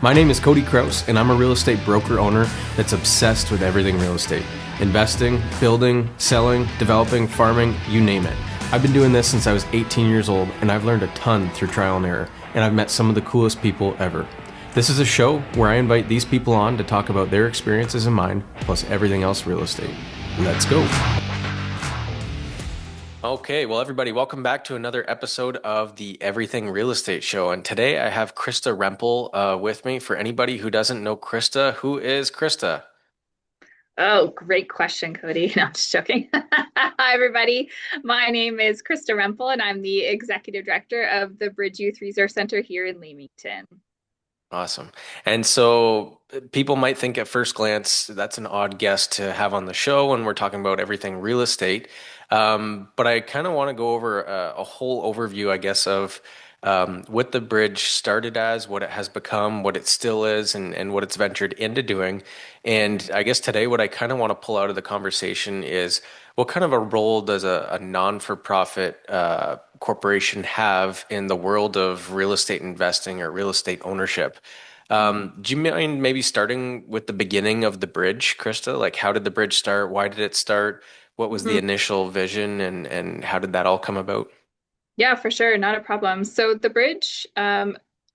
My name is Cody Kraus, and I'm a real estate broker owner that's obsessed with everything real estate. Investing, building, selling, developing, farming, you name it. I've been doing this since I was 18 years old, and I've learned a ton through trial and error, and I've met some of the coolest people ever. This is a show where I invite these people on to talk about their experiences and mine, plus everything else real estate. Let's go. Okay, well, everybody, welcome back to another episode of the Everything Real Estate Show. And today I have Krista Rempel with me. For anybody who doesn't know Krista, who is Krista? Oh, great question, Cody. No, I'm just joking. Hi, everybody. My name is Krista Rempel, and I'm the Executive Director of the Bridge Youth Resource Center here in Leamington. Awesome. And so people might think at first glance that's an odd guest to have on the show when we're talking about everything real estate. But I kind of want to go over a whole overview, I guess, of what the bridge started as, what it has become, what it still is, and what it's ventured into doing. And I guess today, what I kind of want to pull out of the conversation is what kind of a role does a non-for-profit corporation have in the world of real estate investing or real estate ownership? Do you mind maybe starting with the beginning of the bridge, Krista? Like, how did the bridge start? Why did it start? What was the Mhm. initial vision, and how did that all come about? Yeah, for sure. Not a problem. So the bridge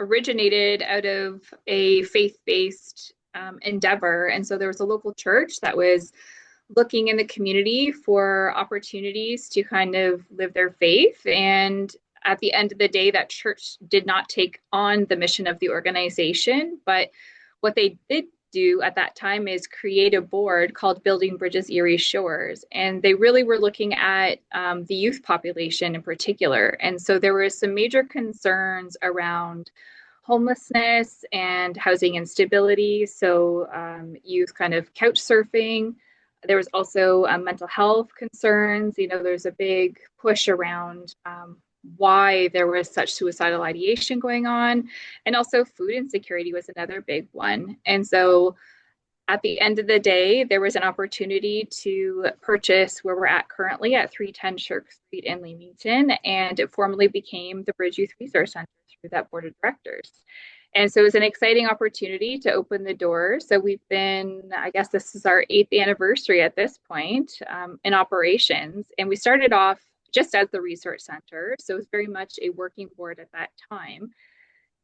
originated out of a faith-based endeavor. And so there was a local church that was looking in the community for opportunities to kind of live their faith. And at the end of the day, that church did not take on the mission of the organization. But what they did do at that time is create a board called Building Bridges Erie Shores. And they really were looking at the youth population in particular. And so there were some major concerns around homelessness and housing instability. So youth kind of couch surfing. There was also mental health concerns. You know, there's a big push around why there was such suicidal ideation going on. And also, food insecurity was another big one. And so, at the end of the day, there was an opportunity to purchase where we're at currently at 310 Shirk Street in Leamington, and it formally became the Bridge Youth Resource Center through that board of directors. And so it was an exciting opportunity to open the door. So we've been, I guess this is our eighth anniversary at this point in operations. And we started off just as the resource center. So it was very much a working board at that time.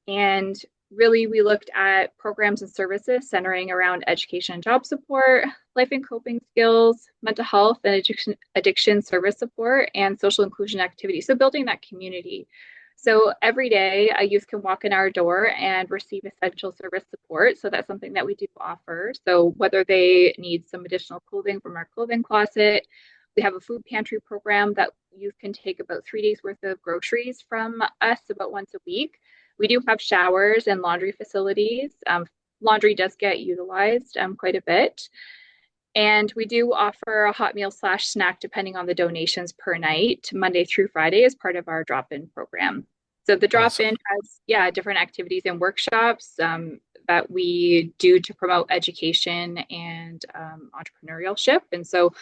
And really, we looked at programs and services centering around education and job support, life and coping skills, mental health and addiction service support, and social inclusion activities. So, building that community. So, every day, a youth can walk in our door and receive essential service support. So, that's something that we do offer. So, whether they need some additional clothing from our clothing closet, we have a food pantry program that youth can take about 3 days worth of groceries from us about once a week. We do have showers and laundry facilities. Laundry does get utilized quite a bit. And we do offer a hot meal slash snack depending on the donations per night, Monday through Friday, as part of our drop in program. So the drop Awesome. in has, yeah, different activities and workshops that we do to promote education and entrepreneurship. And so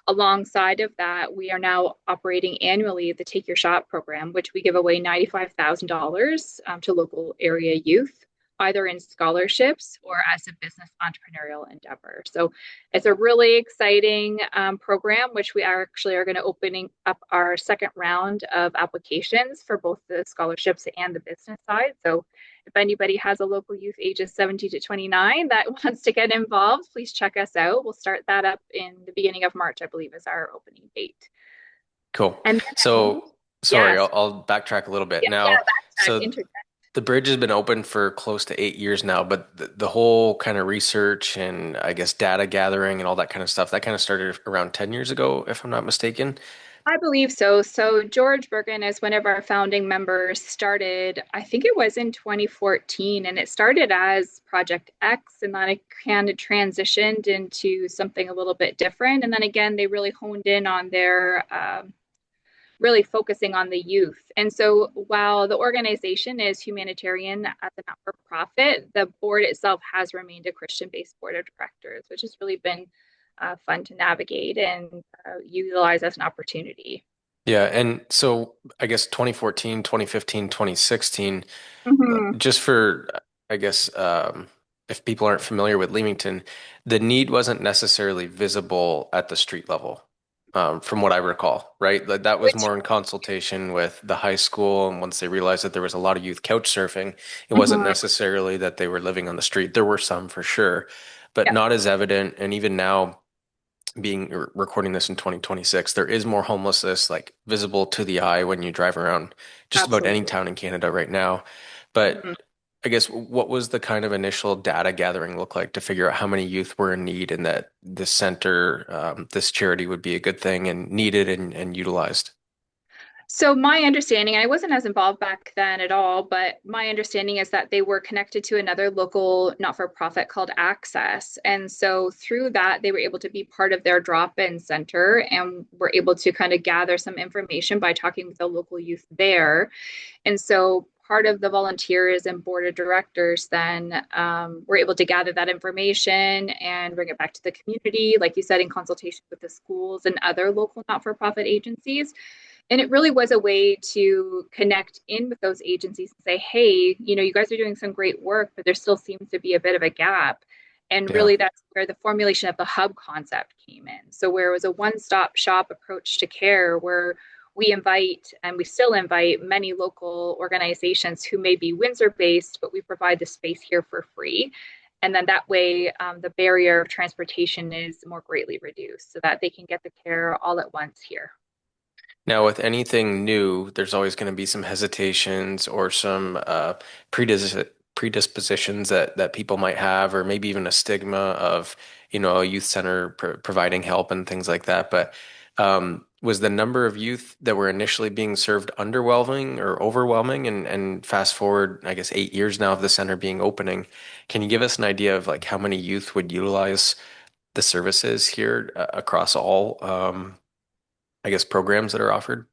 alongside of that, we are now operating annually the Take Your Shot program, which we give away $95,000 to local area youth, either in scholarships or as a business entrepreneurial endeavor. So it's a really exciting program, which we actually are going to opening up our second round of applications for both the scholarships and the business side. So if anybody has a local youth ages 17 to 29 that wants to get involved, please check us out. We'll start that up in the beginning of March, I believe, is our opening date. Cool. And then, So, sorry, yes, I'll backtrack a little bit. yeah, yeah, Now, backtrack, so internet. the bridge has been open for close to 8 years now, but the whole kind of research and I guess data gathering and all that kind of stuff, that kind of started around 10 years ago, if I'm not mistaken. I believe so. So George Bergen, as one of our founding members, started, I think it was in 2014, and it started as Project X, and then it kind of transitioned into something a little bit different. And then again, they really honed in on their really focusing on the youth. And so while the organization is humanitarian as a not for profit, the board itself has remained a Christian based board of directors, which has really been fun to navigate and utilize as an opportunity. Yeah, and so I guess 2014, 2015, 2016. Mhm. Just for I guess if people aren't familiar with Leamington, the need wasn't necessarily visible at the street level, from what I recall, right? That was Which more in consultation with the high school, and once they realized that there was a lot of youth couch surfing, it wasn't Mhm. necessarily that they were living on the street. There were some for sure, but Yeah, not as evident. And even now, being recording this in 2026, there is more homelessness like visible to the eye when you drive around just about any absolutely. town in Canada right now. But Mhm. I guess what was the kind of initial data gathering look like to figure out how many youth were in need and that this center, this charity would be a good thing and needed and utilized? So my understanding, I wasn't as involved back then at all, but my understanding is that they were connected to another local not-for-profit called Access. And so through that, they were able to be part of their drop-in center and were able to kind of gather some information by talking with the local youth there. And so part of the volunteers and board of directors then were able to gather that information and bring it back to the community, like you said, in consultation with the schools and other local not-for-profit agencies. And it really was a way to connect in with those agencies and say, hey, you guys are doing some great work, but there still seems to be a bit of a gap. And Yeah. really, that's where the formulation of the hub concept came in. So, where it was a one stop shop approach to care, where we invite and we still invite many local organizations who may be Windsor based, but we provide the space here for free. And then that way, the barrier of transportation is more greatly reduced so that they can get the care all at once here. Now, with anything new, there's always going to be some hesitations or some predispositions that people might have, or maybe even a stigma of, a youth center providing help and things like that. But was the number of youth that were initially being served underwhelming or overwhelming? And fast forward, I guess, 8 years now of the center being opening, can you give us an idea of like how many youth would utilize the services here across all, I guess, programs that are offered?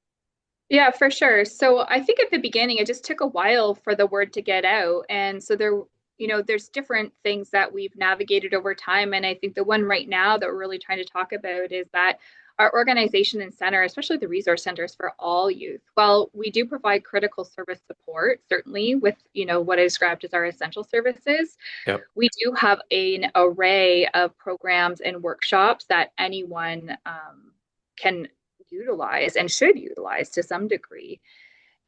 Yeah, for sure. So I think at the beginning, it just took a while for the word to get out. And so there's different things that we've navigated over time. And I think the one right now that we're really trying to talk about is that our organization and center, especially the resource centers for all youth, well, we do provide critical service support, certainly with, what I described as our essential services. Yep. We do have an array of programs and workshops that anyone can utilize and should utilize to some degree.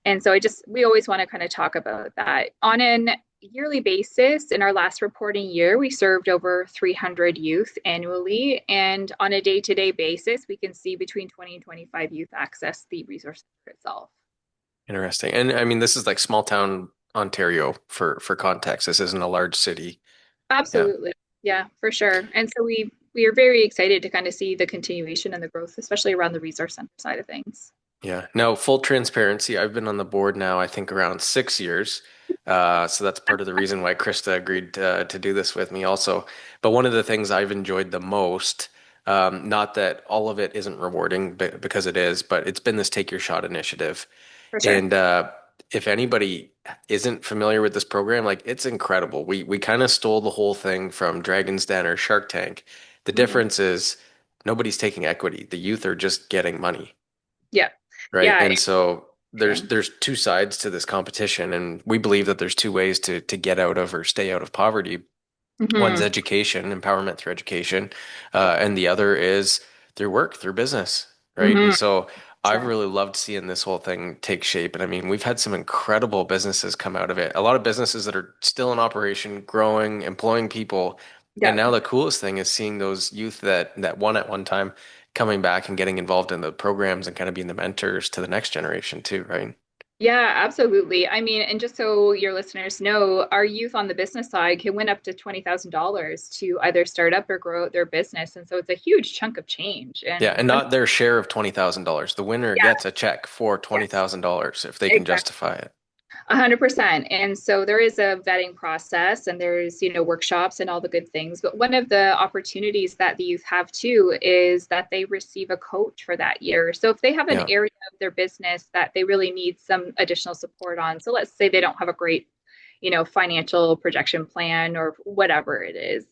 And so we always want to kind of talk about that. On an yearly basis, in our last reporting year, we served over 300 youth annually. And on a day to day basis, we can see between 20 and 25 youth access the resource center itself. Interesting. And I mean, this is like small town Ontario for context. This isn't a large city. Yeah. Absolutely. Yeah, for sure. And so we are very excited to kind of see the continuation and the growth, especially around the resource center side of things. Yeah. Now, full transparency, I've been on the board now, I think around 6 years. So that's part of the reason why Krista agreed to do this with me also. But one of the things I've enjoyed the most, not that all of it isn't rewarding, because it is, but it's been this Take Your Shot initiative. For sure. And if anybody isn't familiar with this program, like it's incredible. We kind of stole the whole thing from Dragon's Den or Shark Tank. The Mhm. difference is nobody's taking equity. The youth are just getting money, Yeah. right? Yeah. And so Interesting. there's two sides to this competition, and we believe that there's two ways to get out of or stay out of poverty. One's Hmm. education, empowerment through education, and the other is through work, through business, right? Hmm. And so I've Sure. really loved seeing this whole thing take shape. And I mean, we've had some incredible businesses come out of it. A lot of businesses that are still in operation, growing, employing people. And Yeah. now the coolest thing is seeing those youth that won at one time coming back and getting involved in the programs and kind of being the mentors to the next generation too, right? Yeah, absolutely. I mean, and just so your listeners know, our youth on the business side can win up to $20,000 to either start up or grow their business. And so it's a huge chunk of change. Yeah, And and one, not their share of $20,000. The winner yeah, gets a check for yes, $20,000 if they can exactly. justify it. 100%. And so there is a vetting process and there's, workshops and all the good things. But one of the opportunities that the youth have too is that they receive a coach for that year. So if they have an Yeah. area of their business that they really need some additional support on, so let's say they don't have a great, financial projection plan or whatever it is,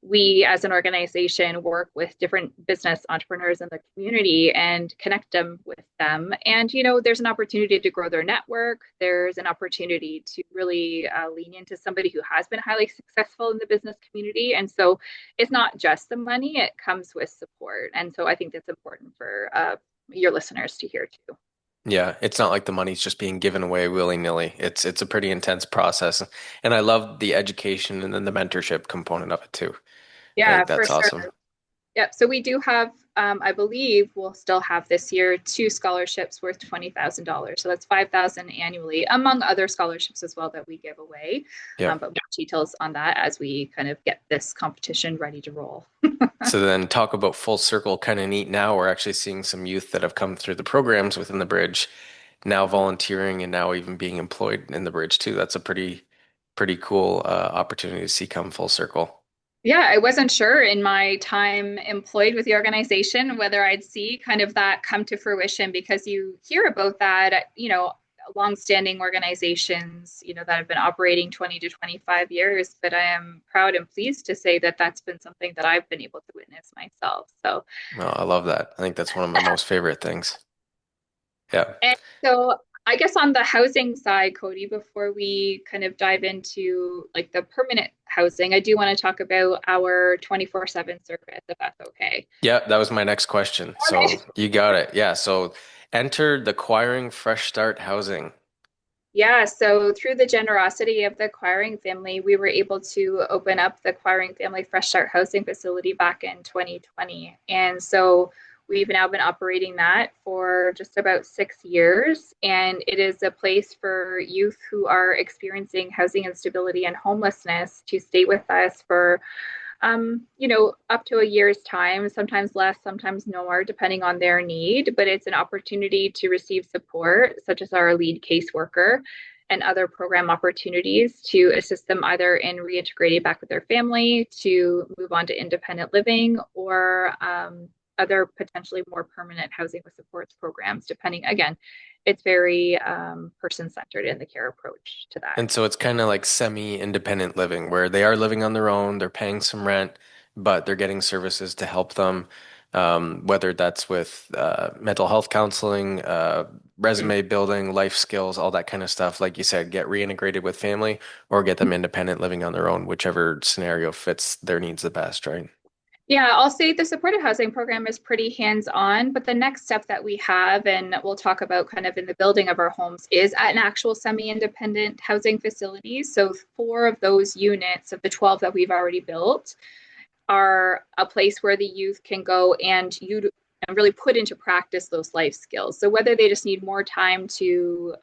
we as an organization work with different business entrepreneurs in the community and connect them with them. And, there's an opportunity to grow their network. There's an opportunity to really lean into somebody who has been highly successful in the business community. And so it's not just the money, it comes with support. And so I think that's important for your listeners to hear too. Yeah, it's not like the money's just being given away willy-nilly. It's a pretty intense process. And I love the education and then the mentorship component of it too. I Yeah, think for that's sure. awesome. Yep. So we do have, I believe we'll still have this year, two scholarships worth $20,000. So that's 5,000 annually, among other scholarships as well that we give away. Yeah. But more details on that as we kind of get this competition ready to roll. So then talk about full circle, kind of neat now. We're actually seeing some youth that have come through the programs within the bridge, now volunteering and now even being employed in the bridge too. That's a pretty cool opportunity to see come full circle. Yeah, I wasn't sure in my time employed with the organization whether I'd see kind of that come to fruition because you hear about that, longstanding organizations, that have been operating 20 to 25 years. But I am proud and pleased to say that that's been something that I've been able to witness myself. So, Well, I love that. I think that's one of my most favorite things. Yeah. and so I guess on the housing side, Cody, before we kind of dive into like the permanent housing, I do want to talk about our 24/7 service, if that's okay. Yeah, that was my next question. Okay. So you got it. Yeah. So enter the acquiring fresh start housing. Yeah, so through the generosity of the acquiring family, we were able to open up the acquiring family Fresh Start Housing Facility back in 2020. And so we've now been operating that for just about 6 years. And it is a place for youth who are experiencing housing instability and homelessness to stay with us for up to a year's time, sometimes less, sometimes more, depending on their need. But it's an opportunity to receive support, such as our lead caseworker and other program opportunities to assist them either in reintegrating back with their family, to move on to independent living, or other potentially more permanent housing with supports programs, depending, again, it's very person centered in the care approach to that. And so it's kind of like semi-independent living where they are living on their own, they're paying some rent, but they're getting services to help them, whether that's with mental health counseling, resume building, life skills, all that kind of stuff. Like you said, get reintegrated with family or get them independent living on their own, whichever scenario fits their needs the best, right? Yeah, I'll say the supportive housing program is pretty hands-on, but the next step that we have, and we'll talk about kind of in the building of our homes, is at an actual semi-independent housing facility. So 4 of those units of the 12 that we've already built are a place where the youth can go and really put into practice those life skills. So whether they just need more time to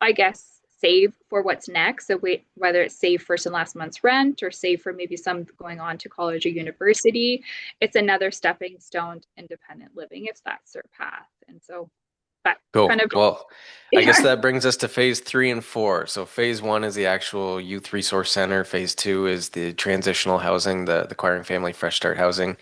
I guess, save for what's next. So whether it's save first and last month's rent or save for maybe some going on to college or university, it's another stepping stone to independent living if that's their path. And so that kind Cool. of, Well, I guess yeah. that brings us to phase three and four. So phase one is the actual youth resource center. Phase two is the transitional housing, the acquiring family fresh start housing.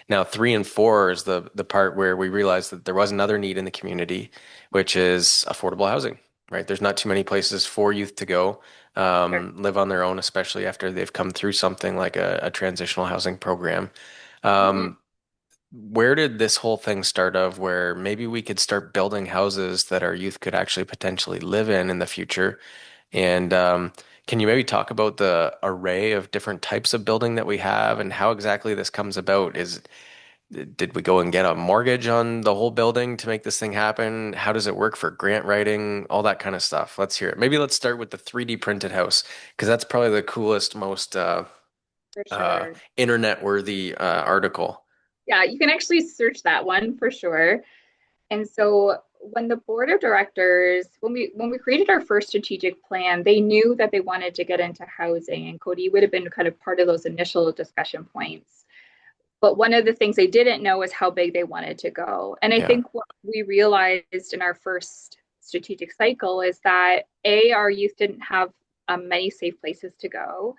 Now three and four is the part where we realized that there was another need in the community, which is affordable housing, right? There's not too many places for youth to go, Sure. live on their own, especially after they've come through something like a transitional housing program. Mhm. Um, where did this whole thing start of where maybe we could start building houses that our youth could actually potentially live in the future? And can you maybe talk about the array of different types of building that we have and how exactly this comes about? Did we go and get a mortgage on the whole building to make this thing happen? How does it work for grant writing? All that kind of stuff. Let's hear it. Maybe let's start with the 3D printed house because that's probably the coolest, most For sure. internet worthy article. Yeah, you can actually search that one for sure. And so when the board of directors, when we created our first strategic plan, they knew that they wanted to get into housing, and Cody would have been kind of part of those initial discussion points. But one of the things they didn't know is how big they wanted to go. And I Yeah. think what we realized in our first strategic cycle is that A, our youth didn't have many safe places to go.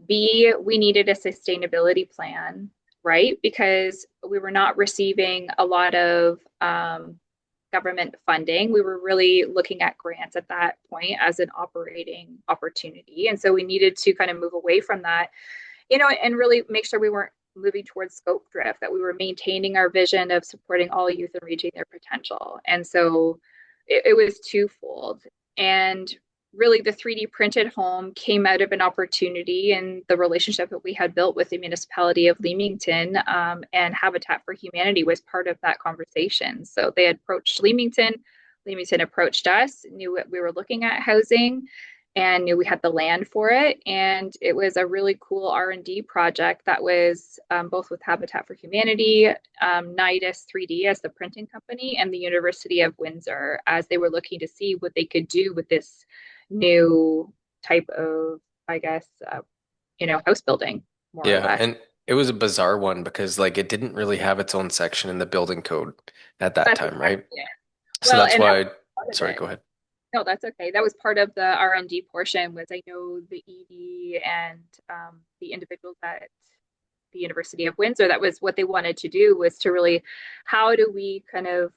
B, we needed a sustainability plan, right? Because we were not receiving a lot of government funding. We were really looking at grants at that point as an operating opportunity. And so we needed to kind of move away from that and really make sure we weren't moving towards scope drift, that we were maintaining our vision of supporting all youth and reaching their potential. And so it was twofold. And really, the 3D printed home came out of an opportunity and the relationship that we had built with the municipality of Leamington, and Habitat for Humanity was part of that conversation. So they approached Leamington. Leamington approached us, knew what we were looking at housing, and knew we had the land for it. And it was a really cool R&D project that was both with Habitat for Humanity, Nidus 3D as the printing company, and the University of Windsor as they were looking to see what they could do with this new type of, I guess, house building, more or Yeah, less. and it was a bizarre one because like it didn't really have its own section in the building code at that That's time, right? exactly it. So Well, that's and that was why, part of sorry, it. go ahead. No, that's okay. That was part of the R&D portion. Was I know the ED and the individuals at the University of Windsor, that was what they wanted to do, was to really, how do we kind of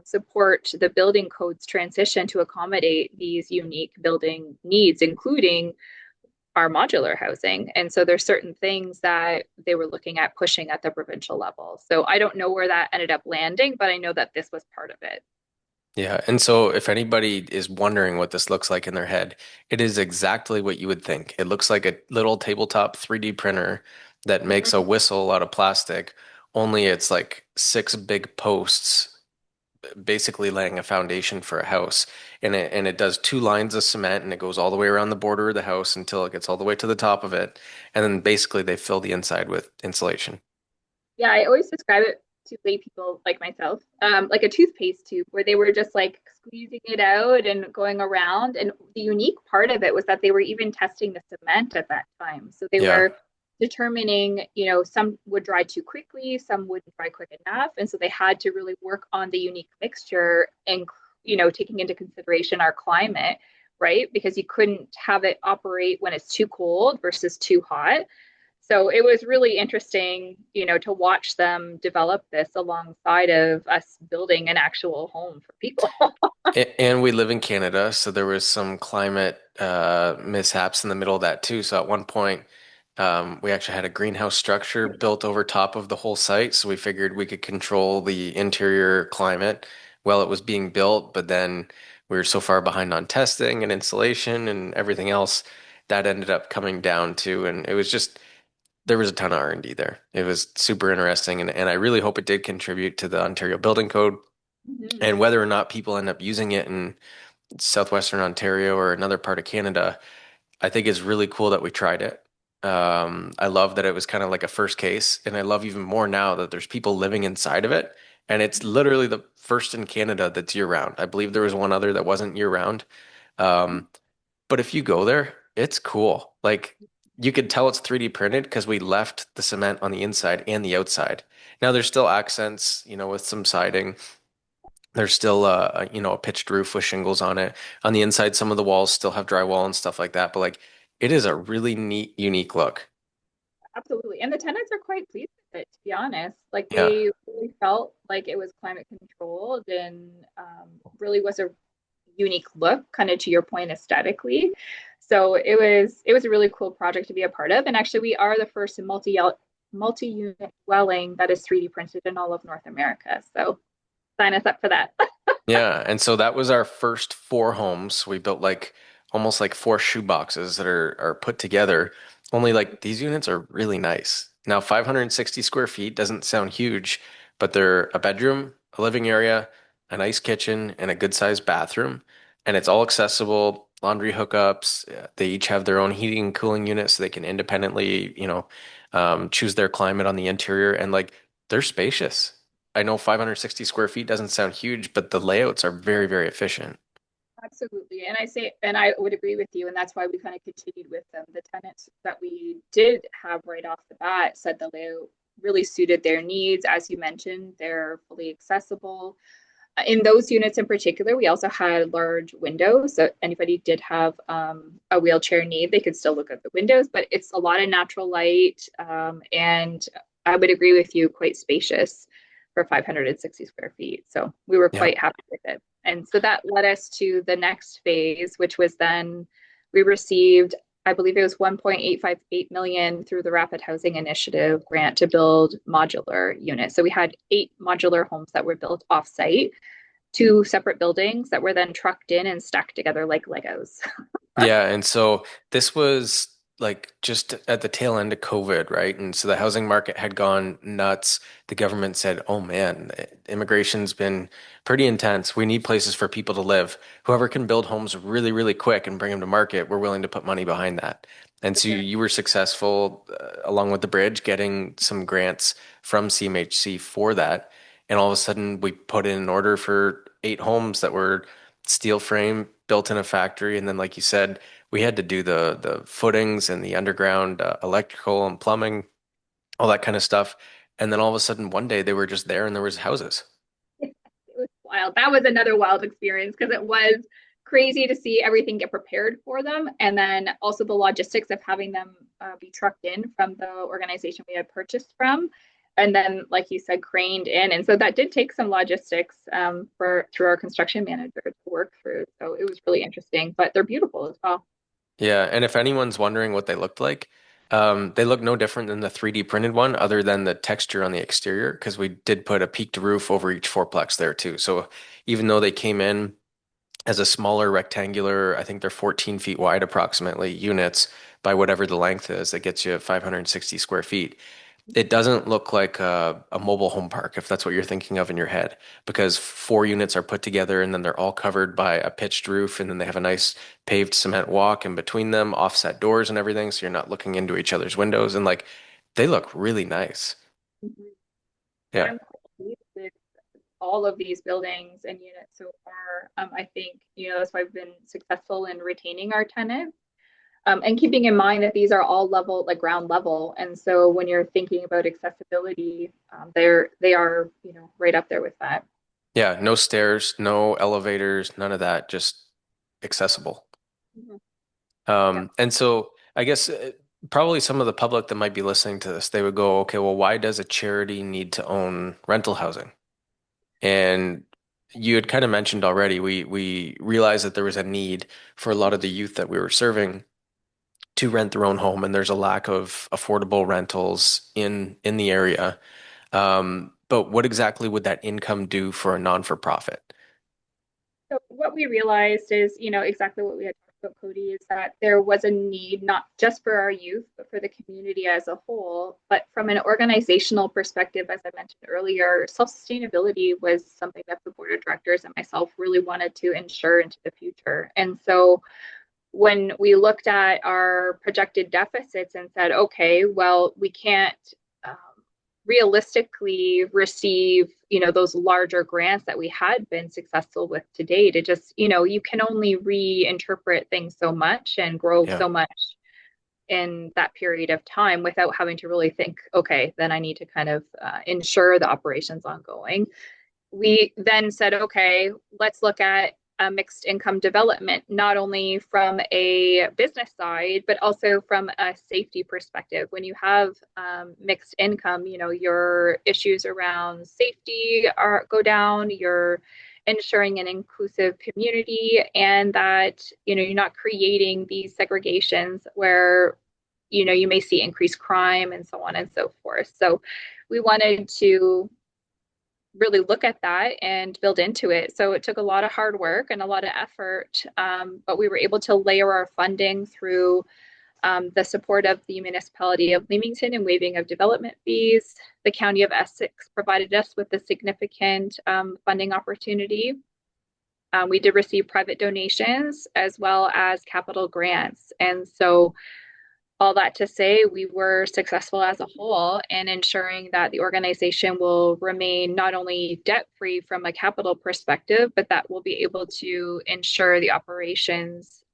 support the building codes transition to accommodate these unique building needs, including our modular housing. And so there's certain things that they were looking at pushing at the provincial level. So I don't know where that ended up landing, but I know that this was part of it. Yeah, and so if anybody is wondering what this looks like in their head, it is exactly what you would think. It looks like a little tabletop 3D printer that makes a Mhm. whistle out of plastic, only it's like six big posts basically laying a foundation for a house. And it does two lines of cement and it goes all the way around the border of the house until it gets all the way to the top of it. And then basically they fill the inside with insulation. Yeah, I always describe it to lay people like myself, like a toothpaste tube where they were just like squeezing it out and going around. And the unique part of it was that they were even testing the cement at that time. So they Yeah. were determining, some would dry too quickly, some wouldn't dry quick enough. And so they had to really work on the unique mixture and, taking into consideration our climate, right? Because you couldn't have it operate when it's too cold versus too hot. So it was really interesting, to watch them develop this alongside of us building an actual home for people. And we live in Canada, so there was some climate mishaps in the middle of that too. So at one point, we actually had a greenhouse structure built over top of the whole site. So we figured we could control the interior climate while it was being built. But then we were so far behind on testing and insulation and everything else that ended up coming down to, and it was just there was a ton of R&D there. It was super interesting, and I really hope it did contribute to the Ontario Building Code. Mhm. And whether or not people end up using it in southwestern Ontario or another part of Canada, I think it's really cool that we tried it. I love that it was kind of like a first case, and I love even more now that there's people living inside of it, and it's literally the first in Canada that's year round. I believe there was one other that wasn't year round. Um, but if you go there, it's cool. Like you could tell it's 3D printed because we left the cement on the inside and the outside. Now there's still accents, with some siding. There's still a pitched roof with shingles on it. On the inside, some of the walls still have drywall and stuff like that. But like, it is a really neat, unique look. Absolutely. And the tenants are quite pleased with it, to be honest. Like Yeah. they really felt like it was climate controlled and really was a unique look, kind of to your point, aesthetically. So it was a really cool project to be a part of. And actually, we are the first multi-unit dwelling that is 3D printed in all of North America. So sign us up for that. Yeah, and so that was our first four homes. We built like almost like four shoe boxes that are put together. Only like these units are really nice. Now, 560 square feet doesn't sound huge, but they're a bedroom, a living area, a nice kitchen, and a good sized bathroom. And it's all accessible, laundry hookups. They each have their own heating and cooling units so they can independently, choose their climate on the interior. And like they're spacious. I know 560 square feet doesn't sound huge, but the layouts are very, very efficient. Absolutely. And I would agree with you. And that's why we kind of continued with them. The tenants that we did have right off the bat said the layout really suited their needs. As you mentioned, they're fully accessible. In those units in particular, we also had large windows. So anybody did have a wheelchair need, they could still look at the windows, but it's a lot of natural light. And I would agree with you, quite spacious for 560 square feet. So we were Yep. quite happy with it. And so that led us to the next phase, which was then we received I believe it was 1.858 million through the Rapid Housing Initiative grant to build modular units. So we had 8 modular homes that were built off-site, 2 separate buildings that were then trucked in and stacked together like Legos. Yeah, and so this was like just at the tail end of COVID, right? And so the housing market had gone nuts. The government said, "Oh man, immigration's been pretty intense. We need places for people to live. Whoever can build homes really, really quick and bring them to market, we're willing to put money behind that." And For so sure. you were successful, along with the bridge, getting some grants from CMHC for that. And all of a sudden, we put in an order for 8 homes that were steel frame built in a factory, and then like you said, we had to do the footings and the underground electrical and plumbing, all that kind of stuff. And then all of a sudden one day they were just there and there was houses. It was wild. That was another wild experience because it was crazy to see everything get prepared for them. And then also the logistics of having them be trucked in from the organization we had purchased from. And then, like you said, craned in. And so that did take some logistics for through our construction manager to work through. So it was really interesting, but they're beautiful as well. Yeah, and if anyone's wondering what they looked like, they look no different than the 3D printed one, other than the texture on the exterior, because we did put a peaked roof over each fourplex there too. So even though they came in as a smaller rectangular, I think they're 14 feet wide approximately, units by whatever the length is, that gets you 560 square feet. It doesn't look like a mobile home park, if that's what you're thinking of in your head, because 4 units are put together and then they're all covered by a pitched roof, and then they have a nice paved cement walk in between them, offset doors and everything, so you're not looking into each other's windows, and like they look really nice. Mhm. Yeah. I'm pleased with all of these buildings and units so far. I think, that's why we've been successful in retaining our tenants. And keeping in mind that these are all level, like ground level. And so when you're thinking about accessibility, they are, right up there with that. Yeah, no stairs, no elevators, none of that, just accessible. Mhm. Yeah. And so I guess probably some of the public that might be listening to this, they would go, okay, well, why does a charity need to own rental housing? And you had kind of mentioned already, we realized that there was a need for a lot of the youth that we were serving to rent their own home, and there's a lack of affordable rentals in the area. But what exactly would that income do for a non-for-profit? So what we realized is, exactly what we had talked about, Cody, is that there was a need not just for our youth, but for the community as a whole. But from an organizational perspective, as I mentioned earlier, self-sustainability was something that the board of directors and myself really wanted to ensure into the future. And so when we looked at our projected deficits and said, okay, well, we can't um, realistically receive, those larger grants that we had been successful with to date. It just, you can only reinterpret things so much and grow Yeah. so much in that period of time without having to really think, okay, then I need to kind of ensure the operations ongoing. We then said, okay, let's look at a mixed income development, not only from a business side, but also from a safety perspective. When you have mixed income, your issues around safety go down, you're ensuring an inclusive community, and that, you're not creating these segregations where, you may see increased crime and so on and so forth. So we wanted to really look at that and build into it. So it took a lot of hard work and a lot of effort, but we were able to layer our funding through the support of the municipality of Leamington and waiving of development fees. The county of Essex provided us with a significant funding opportunity. We did receive private donations as well as capital grants. And so all that to say, we were successful as a whole in ensuring that the organization will remain not only debt free from a capital perspective, but that we'll be able to ensure the operations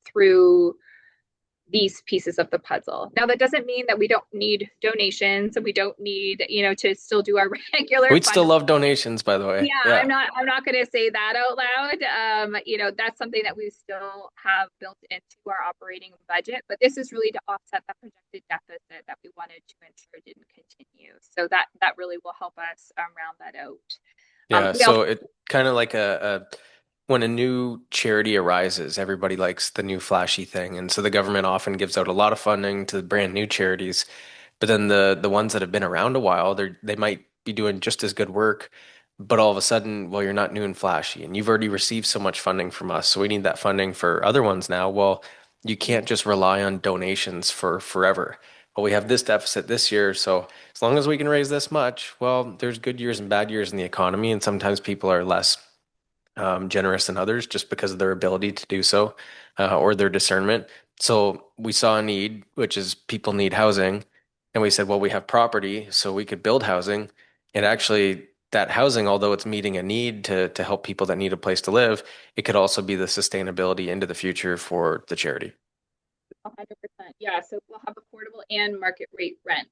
through these pieces of the puzzle. Now, that doesn't mean that we don't need donations and we don't need, to still do our regular We'd still fundraising. love donations, by the way. Yeah, Yeah. I'm not going to say that out loud. That's something that we still have built into our operating budget, but this is really to offset that projected deficit that we wanted to ensure didn't continue. So that really will help us round that out. Yeah. We also So it kind of like a when a new charity arises, everybody likes the new flashy thing. And so the government often gives out a lot of funding to brand new charities. But then the ones that have been around a while, they might be doing just as good work, but all of a sudden, well, you're not new and flashy, and you've already received so much funding from us, so we need that funding for other ones now. Well, you can't just rely on donations for forever. Well, we have this deficit this year, so as long as we can raise this much, well, there's good years and bad years in the economy, and sometimes people are less generous than others just because of their ability to do so or their discernment. So we saw a need, which is people need housing. And we said, well, we have property, so we could build housing. And actually, that housing, although it's meeting a need to help people that need a place to live, it could also be the sustainability into the future for the charity. 100%. Yeah, so we'll have affordable and market rate rent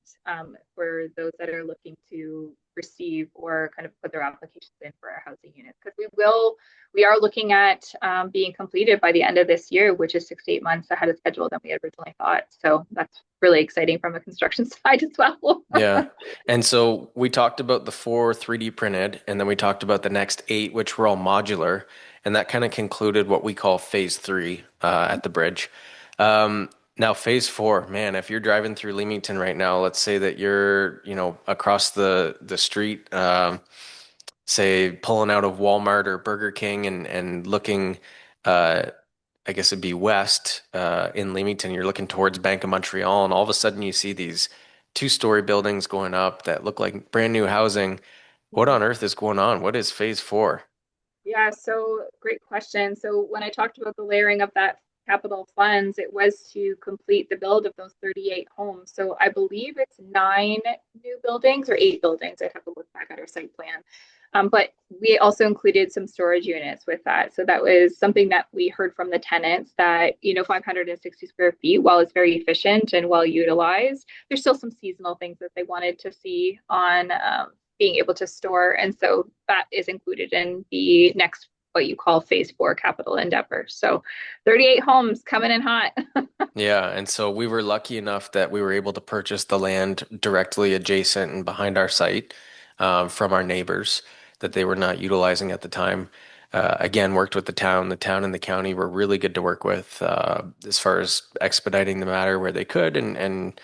for those that are looking to receive or kind of put their applications in for our housing units. Because we are looking at being completed by the end of this year, which is 6 to 8 months ahead of schedule than we had originally thought. So that's really exciting from a construction side as well. Yeah. And so we talked about the four 3D printed, and then we talked about the next eight, which were all modular. And that kind of concluded what we call phase three at the bridge. Now, phase four, man, if you're driving through Leamington right now, let's say that you're, across the street, say pulling out of Walmart or Burger King and looking, uh, I guess it'd be west in Leamington. You're looking towards Bank of Montreal, and all of a sudden you see these two-story buildings going up that look like brand new housing. What on earth is going on? What is phase four? Yeah, so great question. So when I talked about the layering of that capital funds, it was to complete the build of those 38 homes. So I believe it's 9 new buildings or 8 buildings. I'd have to look back at our site plan. But we also included some storage units with that. So that was something that we heard from the tenants that, 560 square feet, while it's very efficient and well utilized, there's still some seasonal things that they wanted to see on being able to store. And so that is included in the next, what you call phase four capital endeavor. So 38 homes coming in hot. Yeah, and so we were lucky enough that we were able to purchase the land directly adjacent and behind our site from our neighbors that they were not utilizing at the time. Again, worked with the town. The town and the county were really good to work with as far as expediting the matter where they could and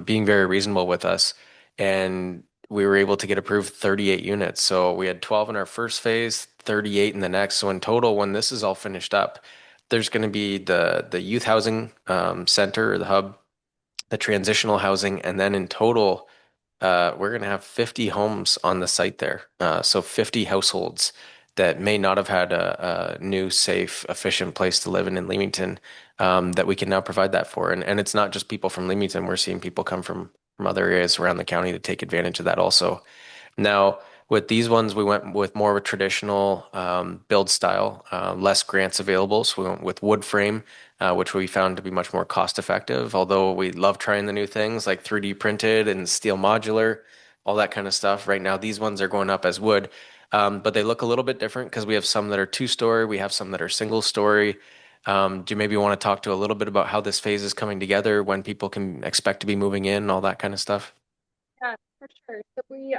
being very reasonable with us. And we were able to get approved 38 units. So we had 12 in our first phase, 38 in the next. So in total, when this is all finished up, there's going to be the youth housing center or the hub, the transitional housing, and then in total, we're going to have 50 homes on the site there. So 50 households that may not have had a new, safe, efficient place to live in Leamington that we can now provide that for. And it's not just people from Leamington. We're seeing people come from other areas around the county to take advantage of that also. Now, with these ones, we went with more of a traditional build style, less grants available. So we went with wood frame, which we found to be much more cost effective. Although we love trying the new things like 3D printed and steel modular, all that kind of stuff. Right now, these ones are going up as wood, but they look a little bit different because we have some that are two-story, we have some that are single-story. Do you maybe want to talk to a little bit about how this phase is coming together, when people can expect to be moving in, all that kind of stuff? Yeah, for sure. So we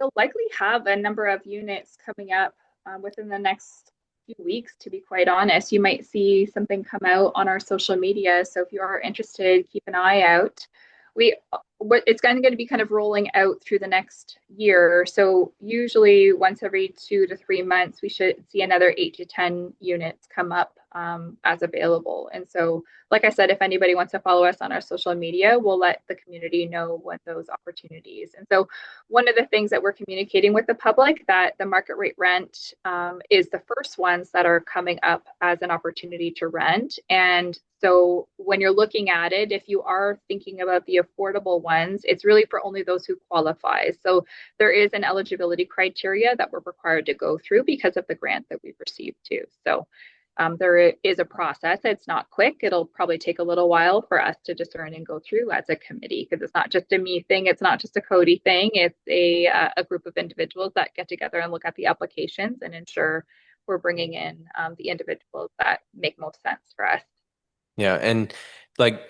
will likely have a number of units coming up within the next few weeks, to be quite honest. You might see something come out on our social media. So if you are interested, keep an eye out. We it's going to be kind of rolling out through the next year. So usually once every 2 to 3 months, we should see another 8 to 10 units come up as available. And so, like I said, if anybody wants to follow us on our social media, we'll let the community know what those opportunities. And so one of the things that we're communicating with the public, that the market rate rent is the first ones that are coming up as an opportunity to rent. And so when you're looking at it, if you are thinking about the affordable ones, it's really for only those who qualify. So there is an eligibility criteria that we're required to go through because of the grant that we've received too. So there is a process. It's not quick. It'll probably take a little while for us to discern and go through as a committee, because it's not just a me thing. It's not just a Cody thing. It's a group of individuals that get together and look at the applications and ensure we're bringing in the individuals that make most sense for us. Yeah, and like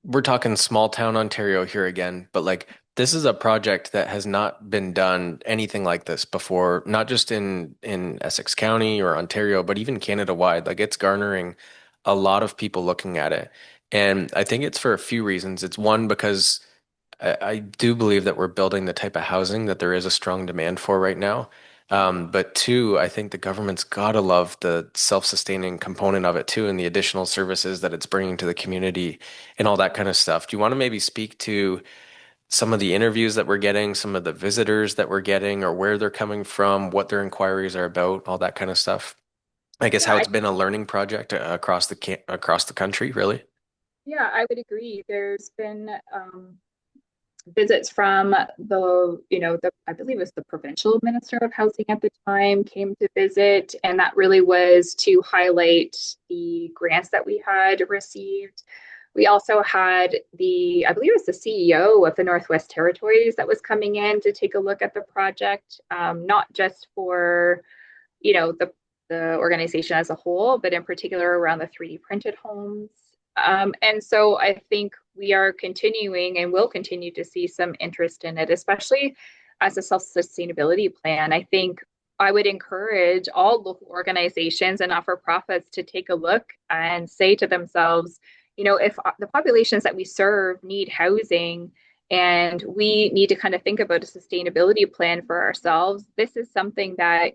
we're talking small town Ontario here again, but like This is a project that has not been done anything like this before, not just in Essex County or Ontario, but even Canada wide. Like it's garnering a lot of people looking at it. And I think it's for a few reasons. It's one because I do believe that we're building the type of housing that there is a strong demand for right now. But two, I think the government's gotta love the self-sustaining component of it too, and the additional services that it's bringing to the community and all that kind of stuff. Do you want to maybe speak to some of the interviews that we're getting, some of the visitors that we're getting, or where they're coming from, what their inquiries are about, all that kind of stuff? I guess Yeah, how it's been a learning project across the country, really. yeah, I would agree. There's been visits from I believe it was the provincial minister of housing at the time came to visit, and that really was to highlight the grants that we had received. We also had I believe it was the CEO of the Northwest Territories that was coming in to take a look at the project, not just for, the organization as a whole, but in particular around the 3D printed homes. And so I think we are continuing and will continue to see some interest in it, especially as a self-sustainability plan. I think I would encourage all local organizations and not-for-profits to take a look and say to themselves, if the populations that we serve need housing and we need to kind of think about a sustainability plan for ourselves, this is something that,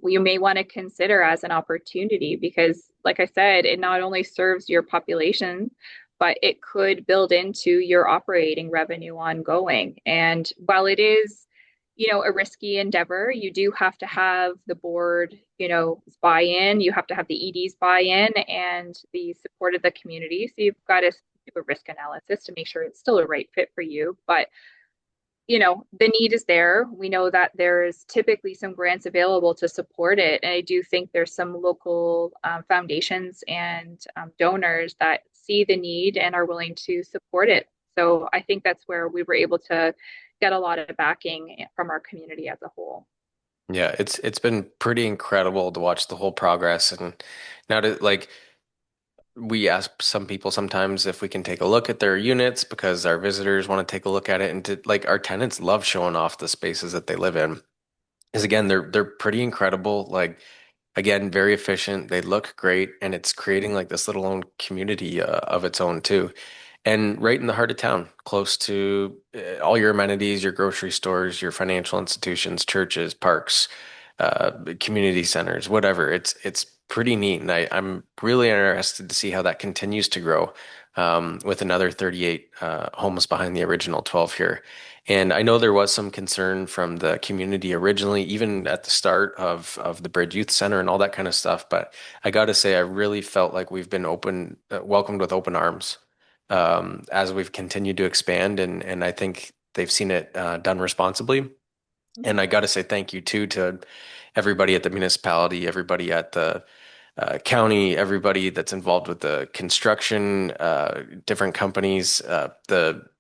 we may want to consider as an opportunity because, like I said, it not only serves your population, but it could build into your operating revenue ongoing. And while it is, a risky endeavor, you do have to have the board, buy in, you have to have the EDs buy in and the support of the community. So you've got to do a risk analysis to make sure it's still a right fit for you. But the need is there. We know that there's typically some grants available to support it. And I do think there's some local foundations and donors that see the need and are willing to support it. So I think that's where we were able to get a lot of backing from our community as a whole. Yeah, it's been pretty incredible to watch the whole progress. And now to like we ask some people sometimes if we can take a look at their units because our visitors want to take a look at it, and to like our tenants love showing off the spaces that they live in. Because again, they're pretty incredible. Like again, very efficient. They look great, and it's creating like this little own community of its own too. And right in the heart of town, close to all your amenities, your grocery stores, your financial institutions, churches, parks, community centers, whatever. It's pretty neat, and I'm really interested to see how that continues to grow with another 38 homes behind the original 12 here. And I know there was some concern from the community originally, even at the start of the Bridge Youth Center and all that kind of stuff. But I got to say, I really felt like we've been welcomed with open arms as we've continued to expand, and I think they've seen it done responsibly. And I got to say thank you too to everybody at the municipality, everybody at the county, everybody that's involved with the construction, different companies,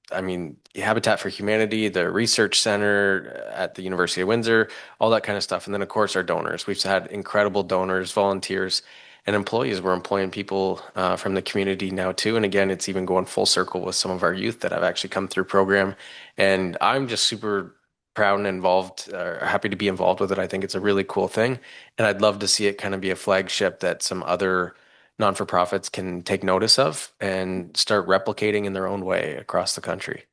I mean, Habitat for Humanity, the Research Center at the University of Windsor, all that kind of stuff. And then, of course, our donors. We've had incredible donors, volunteers, and employees. We're employing people from the community now, too. And again, it's even going full circle with some of our youth that have actually come through program. And I'm just super proud and involved, happy to be involved with it. I think it's a really cool thing. And I'd love to see it kind of be a flagship that some other non-for-profits can take notice of and start replicating in their own way across the country.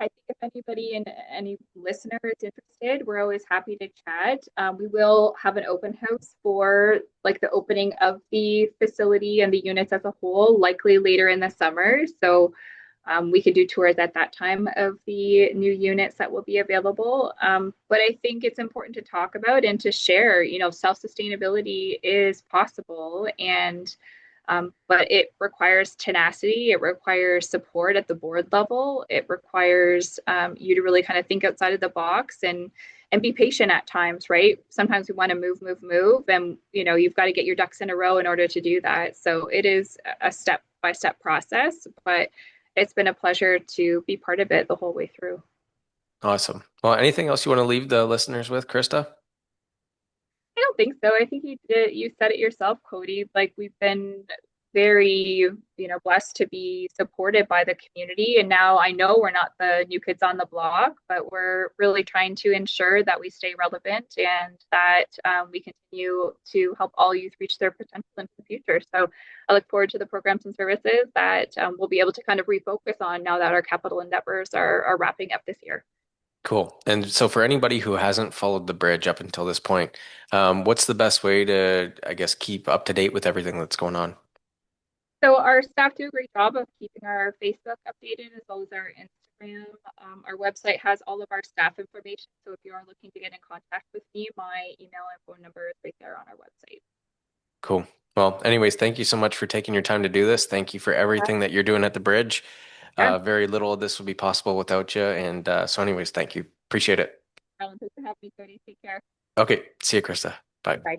I think if anybody and any listener is interested, we're always happy to chat. We will have an open house for like the opening of the facility and the units as a whole, likely later in the summer. So we could do tours at that time of the new units that will be available. But I think it's important to talk about and to share, self-sustainability is possible, and but it requires tenacity. It requires support at the board level. It requires you to really kind of think outside of the box and be patient at times, right? Sometimes we want to move, and you've got to get your ducks in a row in order to do that. So it is a step by step process, but it's been a pleasure to be part of it the whole way through. Awesome. Well, anything else you want to leave the listeners with, Krista? I don't think so. I think you said it yourself, Cody. Like we've been very, blessed to be supported by the community. And now I know we're not the new kids on the block, but we're really trying to ensure that we stay relevant and that we continue to help all youth reach their potential into the future. So I look forward to the programs and services that we'll be able to kind of refocus on now that our capital endeavors are wrapping up this year. Cool. And so for anybody who hasn't followed the bridge up until this point, what's the best way to, I guess, keep up to date with everything that's going on? So our staff do a great job of keeping our Facebook updated as well as our Instagram. Our website has all of our staff information. So if you are looking to get in contact with me, my email and phone number is right there on our website. Cool. Well, anyways, thank you so much for taking your time to do this. Thank you for Yeah, everything that you're doing at the bridge. yeah. Very little of this would be possible without you. And so anyways, thank you. Appreciate it. Thanks for having me, Cody. Take care. Okay. See you, Krista. Bye. Bye.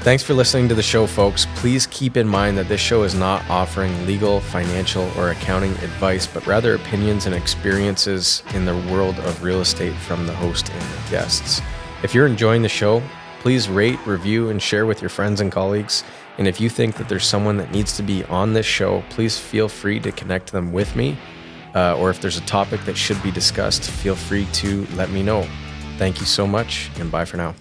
Thanks for listening to the show, folks. Please keep in mind that this show is not offering legal, financial, or accounting advice, but rather opinions and experiences in the world of real estate from the host and the guests. If you're enjoying the show, please rate, review, and share with your friends and colleagues. And if you think that there's someone that needs to be on this show, please feel free to connect them with me. Or if there's a topic that should be discussed, feel free to let me know. Thank you so much, and bye for now.